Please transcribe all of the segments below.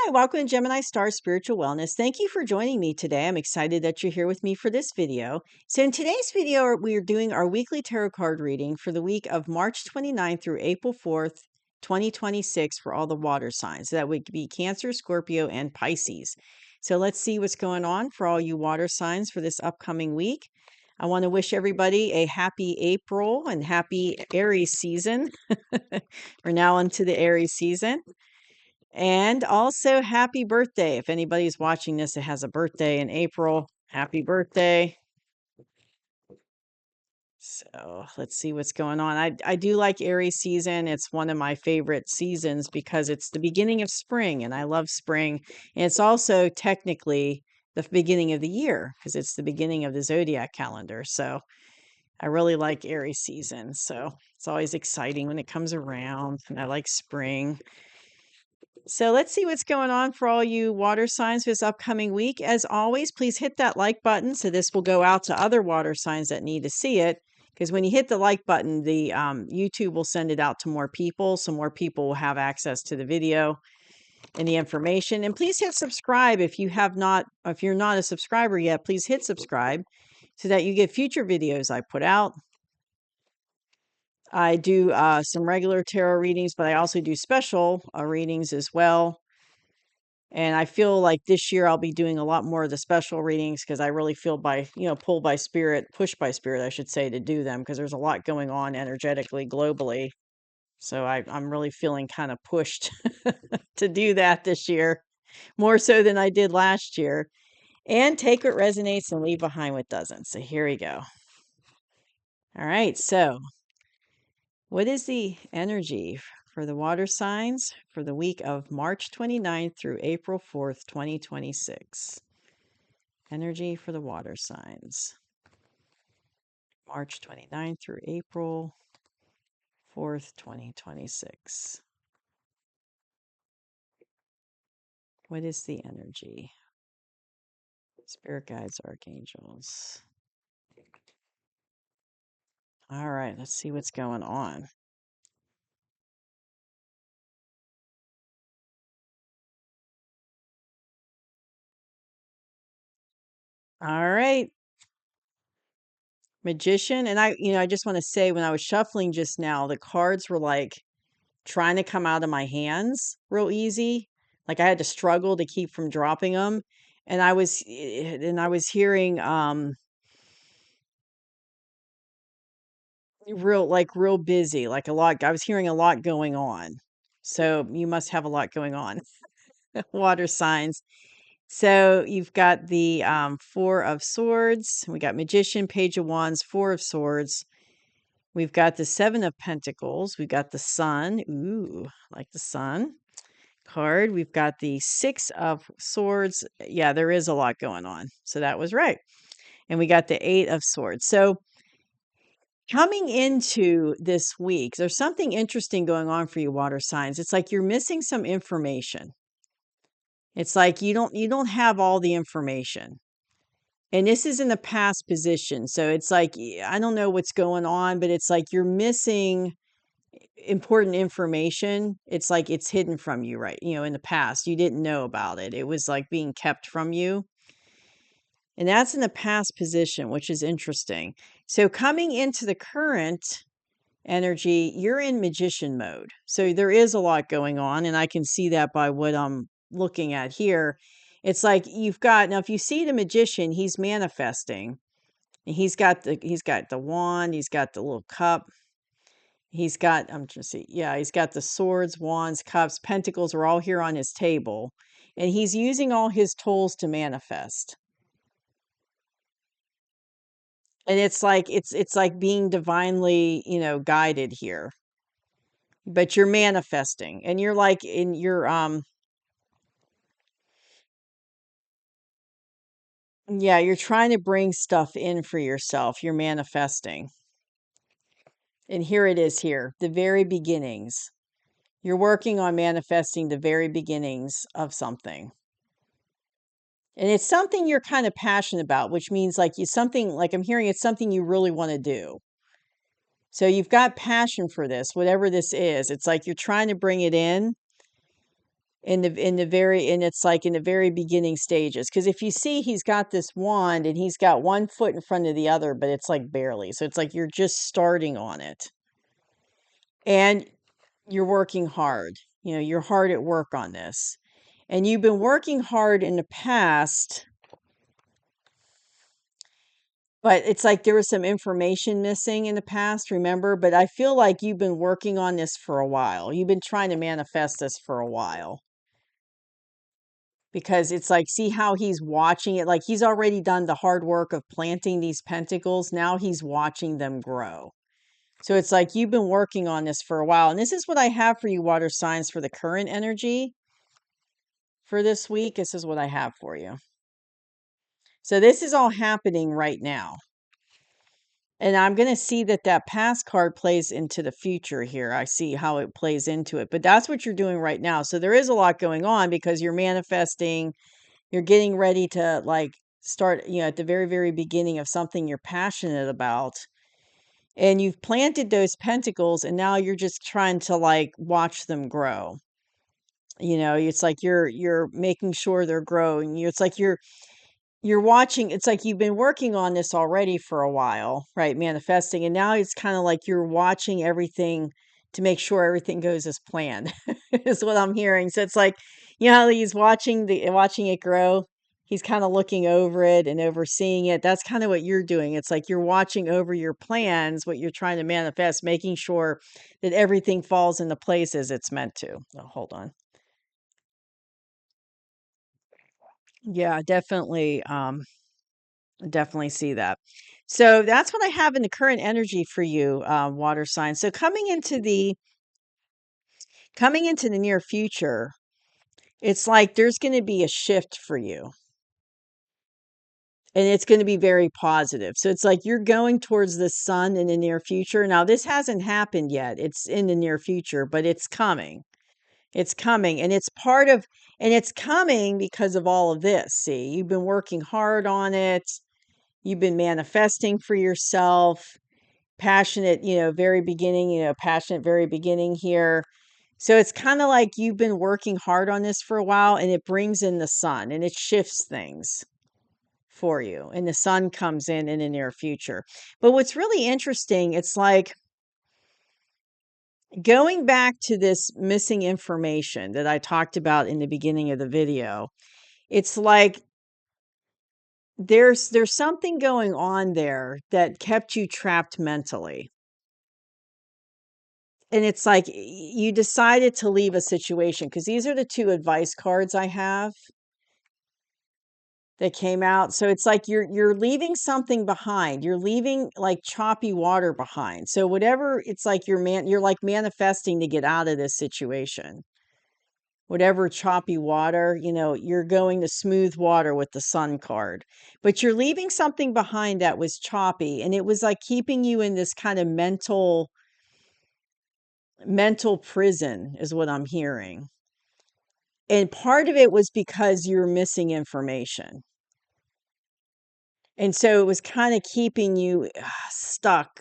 Hi, welcome to Gemini Star Spiritual Wellness. Thank you for joining me today. I'm excited that you're here with me for this video. So in today's video, we are doing our weekly tarot card reading for the week of March 29th through April 4th, 2026 for all the water signs. So that would be Cancer, Scorpio, and Pisces. So let's see what's going on for all you water signs for this upcoming week. I want to wish everybody a happy April and happy Aries season. We're now into the Aries season. And also, happy birthday. If anybody's watching this that has a birthday in April, happy birthday. So let's see what's going on. I do like Aries season. It's one of my favorite seasons because it's the beginning of spring, and I love spring. And it's also technically the beginning of the year because it's the beginning of the zodiac calendar. So I really like Aries season. So it's always exciting when it comes around, and I like spring. So let's see what's going on for all you water signs this upcoming week. As always, please hit that like button so this will go out to other water signs that need to see it. Because when you hit the like button, the YouTube will send it out to more people, so more people will have access to the video and the information. And please hit subscribe if you're not a subscriber yet. Please hit subscribe so that you get future videos I put out. I do some regular tarot readings, but I also do special readings as well. And I feel like this year I'll be doing a lot more of the special readings because I really feel pulled by spirit, pushed by spirit, I should say, to do them because there's a lot going on energetically, globally. So I'm really feeling kind of pushed to do that this year, more so than I did last year. And take what resonates and leave behind what doesn't. So here we go. All right. So what is the energy for the water signs for the week of March 29th through April 4th, 2026? Energy for the water signs. March 29th through April 4th, 2026. What is the energy? Spirit guides, archangels. All right, let's see what's going on. All right. Magician. And I just want to say when I was shuffling just now, the cards were like trying to come out of my hands real easy. Like I had to struggle to keep from dropping them. And I was hearing real busy, like a lot. I was hearing a lot going on. So you must have a lot going on. Water signs. So you've got the Four of Swords. We got Magician, Page of Wands, Four of Swords. We've got the Seven of Pentacles. We've got the Sun. Ooh, like the Sun card. We've got the Six of Swords. Yeah, there is a lot going on. So that was right. And we got the Eight of Swords. So coming into this week, there's something interesting going on for you, water signs. It's like you're missing some information. It's like you don't have all the information. And this is in the past position. So it's like I don't know what's going on, but it's like you're missing important information. It's like it's hidden from you, right? In the past, you didn't know about it. It was like being kept from you. And that's in the past position, which is interesting. So coming into the current energy, you're in magician mode. So there is a lot going on, and I can see that by what I'm looking at here. It's like now if you see the magician, he's manifesting. And he's got the wand, he's got the little cup. He's got he's got the swords, wands, cups, pentacles are all here on his table. And he's using all his tools to manifest. And it's like being divinely, guided here. But you're manifesting and you're like in your you're trying to bring stuff in for yourself. You're manifesting. And here it is here, the very beginnings. You're working on manifesting the very beginnings of something. And it's something you're kind of passionate about, which means like I'm hearing it's something you really want to do. So you've got passion for this, whatever this is. It's like you're trying to bring it in. and it's like in the very beginning stages. Because if you see, he's got this wand and he's got one foot in front of the other, but it's like barely. So it's like you're just starting on it. And you're working hard. You're hard at work on this. And you've been working hard in the past, but it's like there was some information missing in the past, remember? But I feel like you've been working on this for a while. You've been trying to manifest this for a while. Because it's like, see how he's watching it? Like he's already done the hard work of planting these pentacles. Now he's watching them grow. So it's like you've been working on this for a while. And this is what I have for you, water signs, for the current energy for this week. This is what I have for you. So this is all happening right now. And I'm going to see that past card plays into the future here. I see how it plays into it. But that's what you're doing right now. So there is a lot going on because you're manifesting. You're getting ready to like start, at the very, very beginning of something you're passionate about. And you've planted those pentacles and now you're just trying to like watch them grow. It's like you're making sure they're growing. It's like you're watching. It's like you've been working on this already for a while, right? Manifesting. And now it's kind of like you're watching everything to make sure everything goes as planned is what I'm hearing. So it's like, how he's watching it grow. He's kind of looking over it and overseeing it. That's kind of what you're doing. It's like you're watching over your plans, what you're trying to manifest, making sure that everything falls into place as it's meant to. Oh, hold on. Yeah, definitely. Definitely see that. So that's what I have in the current energy for you, water sign. So coming into the near future, it's like there's going to be a shift for you. And it's going to be very positive. So it's like you're going towards the sun in the near future. Now, this hasn't happened yet. It's in the near future, but it's coming. It's coming. And it's coming because of all of this. See, you've been working hard on it. You've been manifesting for yourself. Passionate, passionate very beginning here. So it's kind of like you've been working hard on this for a while and it brings in the sun and it shifts things for you. And the sun comes in the near future. But what's really interesting, it's like going back to this missing information that I talked about in the beginning of the video. It's like there's something going on there that kept you trapped mentally. And it's like you decided to leave a situation because these are the two advice cards I have that came out. So it's like you're leaving something behind. You're leaving like choppy water behind. So whatever, it's like you're like manifesting to get out of this situation. Whatever choppy water, you're going to smooth water with the sun card. But you're leaving something behind that was choppy and it was like keeping you in this kind of mental prison is what I'm hearing. And part of it was because you're missing information. And so it was kind of keeping you stuck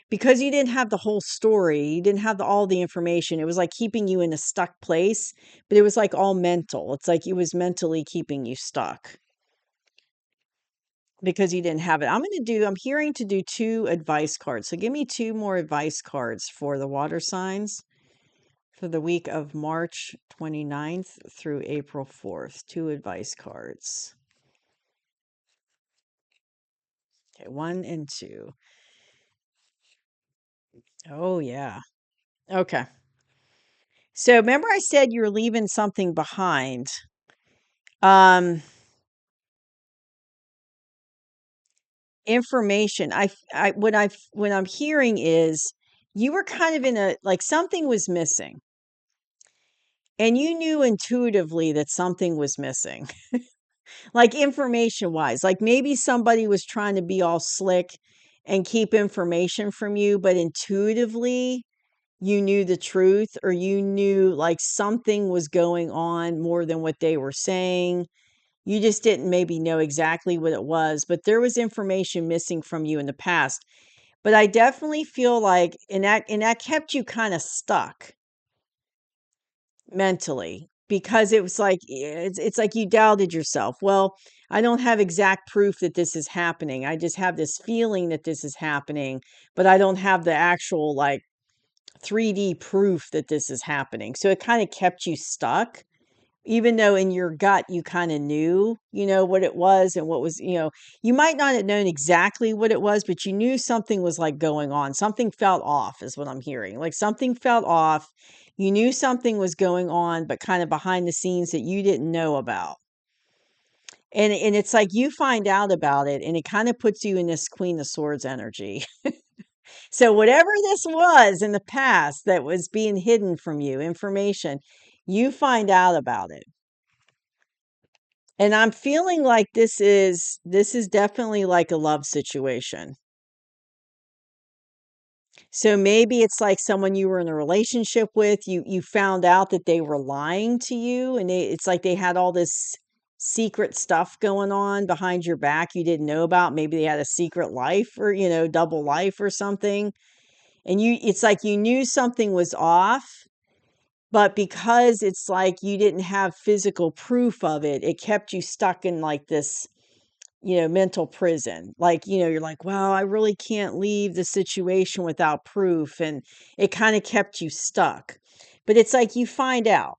because you didn't have the whole story. You didn't have all the information. It was like keeping you in a stuck place, but it was like all mental. It's like it was mentally keeping you stuck because you didn't have it. I'm hearing to do two advice cards. So give me two more advice cards for the water signs for the week of March 29th through April 4th. Two advice cards. Okay, 1 and 2. Oh, yeah. Okay. So remember I said you're leaving something behind. Um, information. What I'm hearing is you were kind of in like something was missing. And you knew intuitively that something was missing. Like information wise, like maybe somebody was trying to be all slick and keep information from you, but intuitively you knew the truth or you knew like something was going on more than what they were saying. You just didn't maybe know exactly what it was, but there was information missing from you in the past. But I definitely feel like and that kept you kind of stuck mentally. because it was like it's like you doubted yourself. Well, I don't have exact proof that this is happening. I just have this feeling that this is happening, but I don't have the actual like 3D proof that this is happening. So it kind of kept you stuck, even though in your gut you kind of knew, what it was and what was, you might not have known exactly what it was, but you knew something was like going on. Something felt off, is what I'm hearing. Like something felt off. You knew something was going on, but kind of behind the scenes that you didn't know about. And it's like you find out about it and it kind of puts you in this Queen of Swords energy. So whatever this was in the past that was being hidden from you, information, you find out about it. And I'm feeling like this is definitely like a love situation. So maybe it's like someone you were in a relationship with, you found out that they were lying to you and it's like they had all this secret stuff going on behind your back you didn't know about. Maybe they had a secret life or, double life or something. And it's like you knew something was off, but because it's like you didn't have physical proof of it, it kept you stuck in like this, mental prison. Like, you're like, well, I really can't leave the situation without proof. And it kind of kept you stuck. But it's like you find out.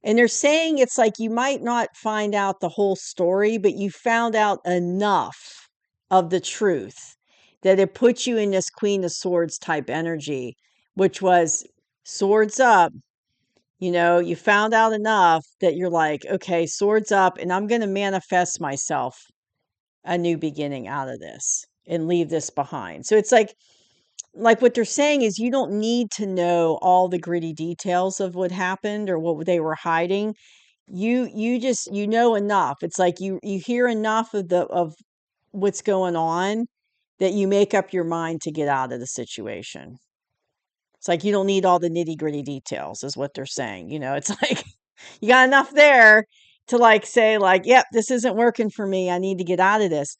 And they're saying it's like you might not find out the whole story, but you found out enough of the truth that it puts you in this Queen of Swords type energy, which was swords up. You found out enough that you're like, okay, swords up, and I'm going to manifest myself a new beginning out of this and leave this behind. So it's like what they're saying is you don't need to know all the gritty details of what happened or what they were hiding. You just know enough. It's like you hear enough of what's going on that you make up your mind to get out of the situation. It's like you don't need all the nitty-gritty details is what they're saying. It's like you got enough there to like say like, yep, this isn't working for me. I need to get out of this.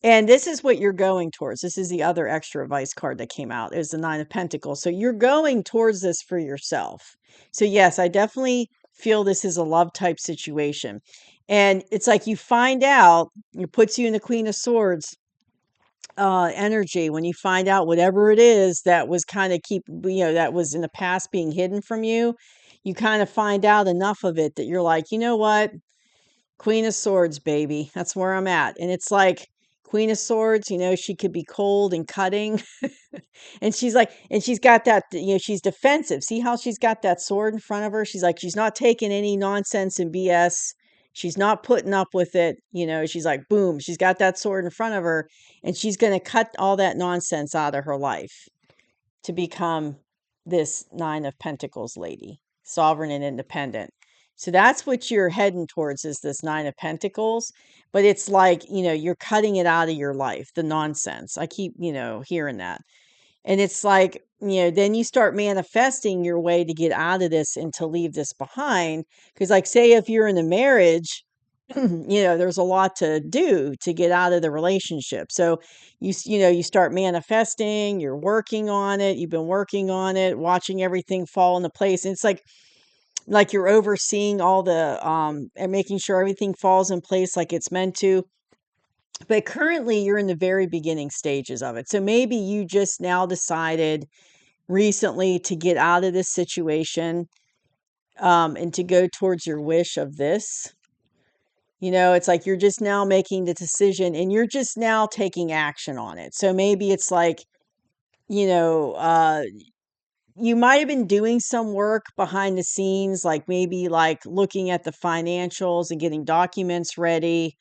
And this is what you're going towards. This is the other extra advice card that came out is the Nine of Pentacles. So you're going towards this for yourself. So yes, I definitely feel this is a love type situation. And it's like you find out, it puts you in the Queen of Swords energy when you find out whatever it is that was kind of that was in the past being hidden from you. You kind of find out enough of it that you're like, you know what? Queen of Swords, baby. That's where I'm at. And it's like Queen of Swords, she could be cold and cutting. And she's like, and she's got that, she's defensive. See how she's got that sword in front of her? She's like, she's not taking any nonsense and BS. She's not putting up with it. She's like, boom, she's got that sword in front of her and she's going to cut all that nonsense out of her life to become this Nine of Pentacles lady, sovereign and independent. So that's what you're heading towards is this Nine of Pentacles. But it's like, you're cutting it out of your life, the nonsense. I keep, hearing that. And it's like, then you start manifesting your way to get out of this and to leave this behind. Because, like, say if you're in a marriage, there's a lot to do to get out of the relationship. So you start manifesting, you're working on it, you've been working on it, watching everything fall into place. And it's like you're overseeing all the and making sure everything falls in place like it's meant to. But currently you're in the very beginning stages of it. So maybe you just now decided recently to get out of this situation and to go towards your wish of this. It's like you're just now making the decision and you're just now taking action on it. So maybe it's like, you know, uh, you might have been doing some work behind the scenes, like maybe like looking at the financials and getting documents ready.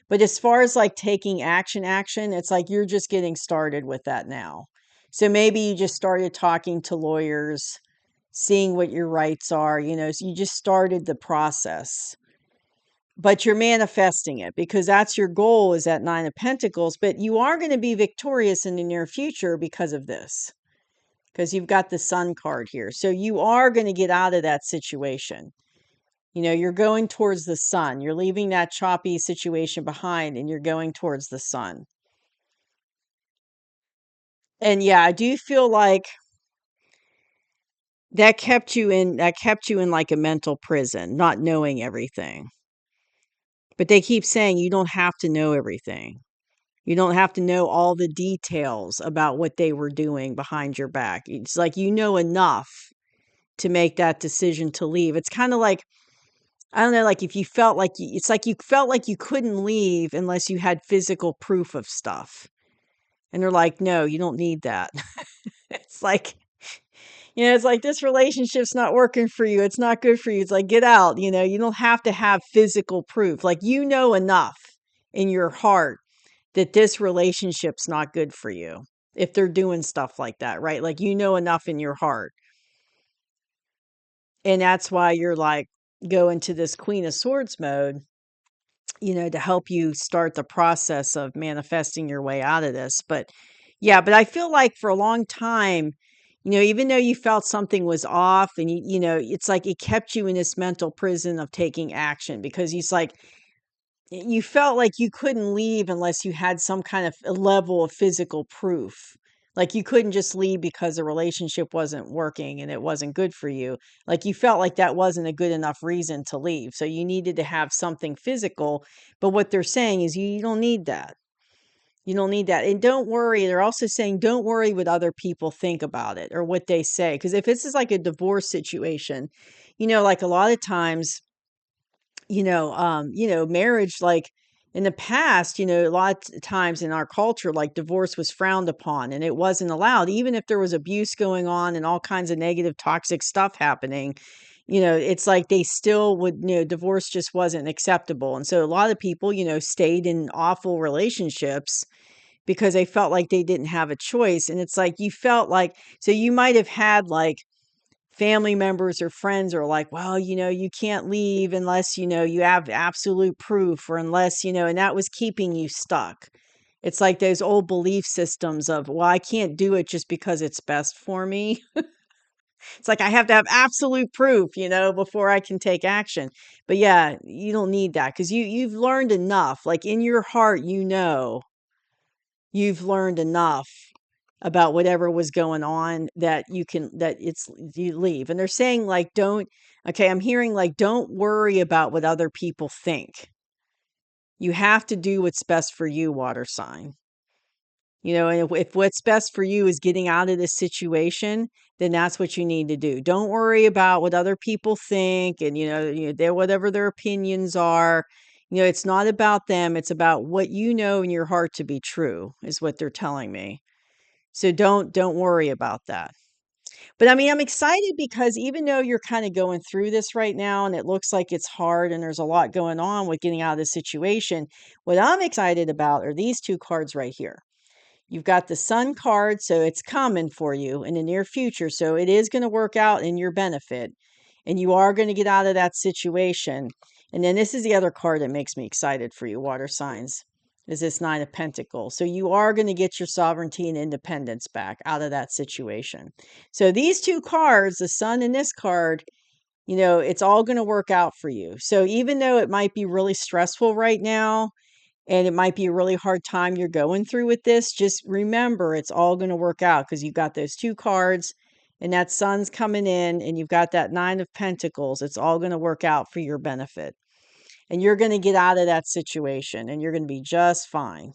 But as far as like taking action, it's like you're just getting started with that now. So maybe you just started talking to lawyers, seeing what your rights are, so you just started the process. But you're manifesting it because that's your goal is that Nine of Pentacles. But you are going to be victorious in the near future because of this, because you've got the Sun card here. So you are going to get out of that situation. You're going towards the sun. You're leaving that choppy situation behind and you're going towards the sun. And yeah, I do feel like that kept you in like a mental prison, not knowing everything. But they keep saying you don't have to know everything. You don't have to know all the details about what they were doing behind your back. It's like you know enough to make that decision to leave. It's kind of like, I don't know, like if you felt like it's like you felt like you couldn't leave unless you had physical proof of stuff. And they're like, no, you don't need that. It's like, it's like this relationship's not working for you. It's not good for you. It's like, get out. You don't have to have physical proof. Like, enough in your heart that this relationship's not good for you if they're doing stuff like that, right? Like, enough in your heart. And that's why you're like, go into this Queen of Swords mode, to help you start the process of manifesting your way out of this. But yeah, but I feel like for a long time, even though you felt something was off and it's like it kept you in this mental prison of taking action because it's like you felt like you couldn't leave unless you had some kind of a level of physical proof. Like you couldn't just leave because the relationship wasn't working and it wasn't good for you. Like you felt like that wasn't a good enough reason to leave. So you needed to have something physical. But what they're saying is you don't need that. You don't need that. And don't worry. They're also saying don't worry what other people think about it or what they say. Because if this is like a divorce situation, like a lot of times marriage, like in the past, a lot of times in our culture, like divorce was frowned upon and it wasn't allowed, even if there was abuse going on and all kinds of negative, toxic stuff happening. It's like they still would, divorce just wasn't acceptable. And so a lot of people, stayed in awful relationships because they felt like they didn't have a choice. And it's like you felt like, so you might have had like, family members or friends are like, well, you can't leave unless, you have absolute proof or unless, and that was keeping you stuck. It's like those old belief systems of, well, I can't do it just because it's best for me. It's like I have to have absolute proof, before I can take action. But yeah, you don't need that because you've learned enough. Like in your heart, you've learned enough about whatever was going on that you leave. And they're saying like, I'm hearing like, don't worry about what other people think. You have to do what's best for you, water sign. And if what's best for you is getting out of this situation, then that's what you need to do. Don't worry about what other people think and, their whatever their opinions are. It's not about them. It's about what you know in your heart to be true is what they're telling me. So don't worry about that. But I mean, I'm excited because even though you're kind of going through this right now and it looks like it's hard and there's a lot going on with getting out of this situation, what I'm excited about are these two cards right here. You've got the Sun card, so it's coming for you in the near future. So it is going to work out in your benefit and you are going to get out of that situation. And then this is the other card that makes me excited for you, water signs, is this Nine of Pentacles. So you are going to get your sovereignty and independence back out of that situation. So these two cards, the Sun and this card, it's all going to work out for you. So even though it might be really stressful right now, and it might be a really hard time you're going through with this, just remember it's all going to work out because you've got those two cards and that Sun's coming in and you've got that Nine of Pentacles. It's all going to work out for your benefit. And you're going to get out of that situation and you're going to be just fine.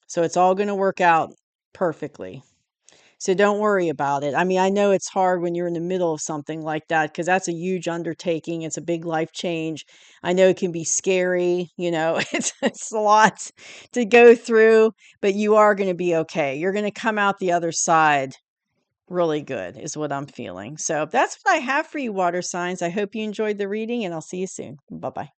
So it's all going to work out perfectly. So don't worry about it. I mean, I know it's hard when you're in the middle of something like that because that's a huge undertaking. It's a big life change. I know it can be scary, it's a lot to go through, but you are going to be okay. You're going to come out the other side really good, is what I'm feeling. So that's what I have for you, water signs. I hope you enjoyed the reading, and I'll see you soon. Bye bye.